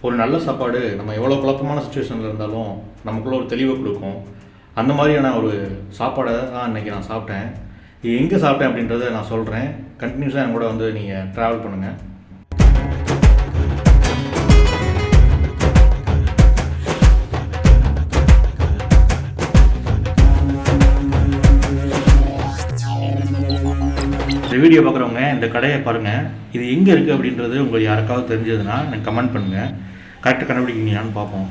ஒரு நல்ல சாப்பாடு நம்ம எவ்வளோ குழப்பமான சுச்சுவேஷனில் இருந்தாலும் நமக்குள்ள ஒரு தெளிவை கொடுக்கும். அந்த மாதிரியான ஒரு சாப்பாடை தான் இன்றைக்கி நான் சாப்பிட்டேன். இது எங்கே சாப்பிட்டேன் அப்படின்றத நான் சொல்கிறேன். கண்டினியூஸாக என் கூட வந்து நீங்கள் ட்ராவல் பண்ணுங்கள். இந்த வீடியோ பார்க்குறவங்க இந்த கடையை பாருங்கள். இது எங்கே இருக்குது அப்படின்றது உங்களுக்கு யாருக்காவது தெரிஞ்சதுன்னா எனக்கு கமெண்ட் பண்ணுங்கள். கரெக்டாக கண்டுபிடிக்கிறீங்களான்னு பார்ப்போம்.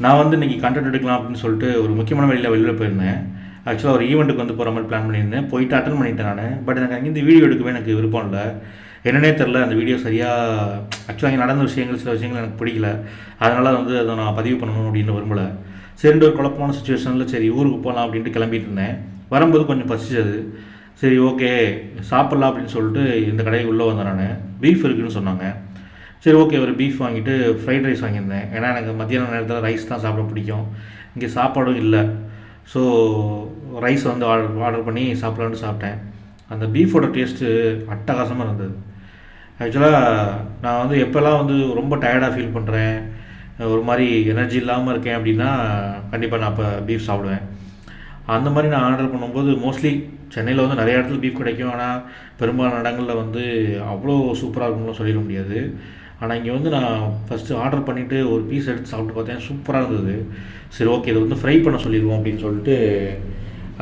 நான் வந்து இன்றைக்கி கண்டென்ட் எடுக்கலாம் அப்படின்னு சொல்லிட்டு ஒரு முக்கியமான வெளியில் போயிருந்தேன். ஆக்சுவலாக ஒரு ஈவெண்ட்டுக்கு வந்து போகிற மாதிரி பிளான் பண்ணியிருந்தேன். போயிட்டு அட்டன் பண்ணிட்டேன் நான். பட் எனக்கு அங்கே இந்த வீடியோ எடுக்கவே எனக்கு விருப்பம் இல்லை. என்னன்னே தெரில, அந்த வீடியோ சரியாக ஆக்சுவலாக அங்கே நடந்த விஷயங்கள் சில விஷயங்கள் எனக்கு பிடிக்கல. அதனால் வந்து அதை நான் பதிவு பண்ணணும் அப்படின்னு விரும்பலை. சரிண்டு ஒரு குழப்பமான சுச்சுவேஷனில் சரி ஊருக்கு போகலாம் அப்படின்ட்டு கிளம்பிட்டு இருந்தேன். வரும்போது கொஞ்சம் பசிச்சது. சரி ஓகே சாப்பிட்லாம் அப்படின்னு சொல்லிட்டு இந்த கடைக்கு உள்ளே வந்தேன் நான். பீஃப் இருக்குதுன்னு சொன்னாங்க. சரி ஓகே ஒரு பீஃப் வாங்கிட்டு ஃப்ரைட் ரைஸ் வாங்கியிருந்தேன். ஏன்னா எனக்கு மத்தியான நேரத்தில் ரைஸ் தான் சாப்பிட பிடிக்கும். இங்கே சாப்பாடும் இல்லை. ஸோ ரைஸ் வந்து ஆர்டர் பண்ணி சாப்பிட்லான்னு சாப்பிட்டேன். அந்த பீஃபோட டேஸ்ட்டு அட்டகாசமாக இருந்தது. ஆக்சுவலாக நான் வந்து எப்போல்லாம் வந்து ரொம்ப டயர்டாக ஃபீல் பண்ணுறேன், ஒரு மாதிரி எனர்ஜி இல்லாமல் இருக்கேன் அப்படின்னா கண்டிப்பாக நான் அப்போ பீஃப் சாப்பிடுவேன். அந்த மாதிரி நான் ஆர்டர் பண்ணும்போது மோஸ்ட்லி சென்னையில் வந்து நிறைய இடத்துல பீஃப் கிடைக்கும். ஆனால் பெரும்பாலான இடங்களில் வந்து அவ்வளோ சூப்பராக இருக்கும்னு சொல்லிட முடியாது. ஆனால் இங்கே வந்து நான் ஃபஸ்ட்டு ஆர்டர் பண்ணிவிட்டு ஒரு பீஸ் எடுத்து சாப்பிட்டு பார்த்தேன். சூப்பராக இருந்தது. சரி ஓகே இதை வந்து ஃப்ரை பண்ண சொல்லிடுவோம் அப்படின்னு சொல்லிட்டு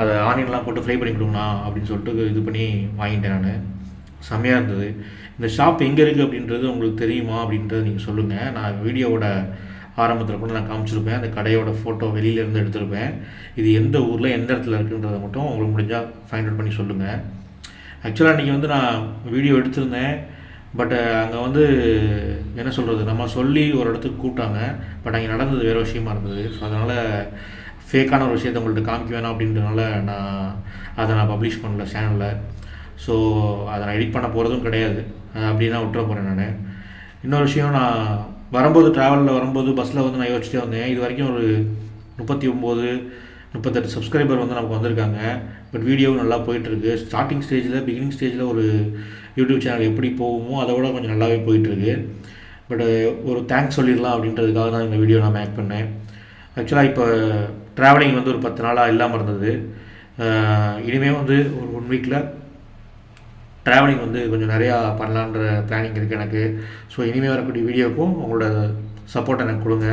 அதை ஆனியன்லாம் போட்டு ஃப்ரை பண்ணி கொடுங்கண்ணா அப்படின்னு சொல்லிட்டு இது பண்ணி வாங்கிட்டேன் நான். செம்மையாக இருந்தது. இந்த ஷாப் எங்கே இருக்குது அப்படின்றது உங்களுக்கு தெரியுமா அப்படின்றத நீங்கள் சொல்லுங்கள். நான் வீடியோவோட ஆரம்பத்தில் கூட நான் காமிச்சிருப்பேன். அந்த கடையோட ஃபோட்டோ வெளியிலேருந்து எடுத்திருப்பேன். இது எந்த ஊரில் எந்த இடத்துல இருக்குன்றதை மட்டும் உங்களுக்கு முடிஞ்சால் ஃபைண்ட் அவுட் பண்ணி சொல்லுங்கள். ஆக்சுவலாக இன்றைக்கி வந்து நான் வீடியோ எடுத்திருந்தேன். பட் அங்கே வந்து என்ன சொல்கிறது, நம்ம சொல்லி ஒரு இடத்துக்கு கூப்பிட்டாங்க. பட் அங்கே நடந்தது வேறு விஷயமா இருந்தது. ஸோ அதனால் ஃபேக்கான ஒரு விஷயத்தை உங்கள்கிட்ட காமிக்க வேணாம் அப்படின்றதுனால நான் பப்ளிஷ் பண்ணல சேனலில். ஸோ அதை நான் எடிட் பண்ண போகிறதும் கிடையாது. அப்படின்னா விட்டுற போகிறேன் நான். இன்னொரு விஷயம், நான் வரும்போது ட்ராவலில் வரும்போது பஸ்ஸில் வந்து நான் யோசிச்சுட்டே வந்தேன். இது வரைக்கும் ஒரு 38 சப்ஸ்கிரைபர் வந்து நமக்கு வந்திருக்காங்க. பட் வீடியோவும் நல்லா போயிட்டுருக்கு. ஸ்டார்டிங் ஸ்டேஜில் பிகினிங் ஸ்டேஜில் ஒரு யூடியூப் சேனல் எப்படி போகுமோ அதை விட கொஞ்சம் நல்லாவே போயிட்டுருக்கு. பட் ஒரு தேங்க்ஸ் சொல்லிடலாம் அப்படின்றதுக்காக தான் இந்த வீடியோ நான் மேக் பண்ணேன். ஆக்சுவலாக இப்போ ட்ராவலிங் வந்து ஒரு 10 நாளாக இல்லாமல் இருந்தது. இனிமேல் வந்து ஒரு 1 வீக்கில் ட்ராவலிங் வந்து கொஞ்சம் நிறையா பண்ணலான்ற பிளானிங் இருக்குது எனக்கு. ஸோ இனிமேல் வரக்கூடிய வீடியோக்கும் உங்களோட சப்போர்ட் எனக்கு கொடுங்க.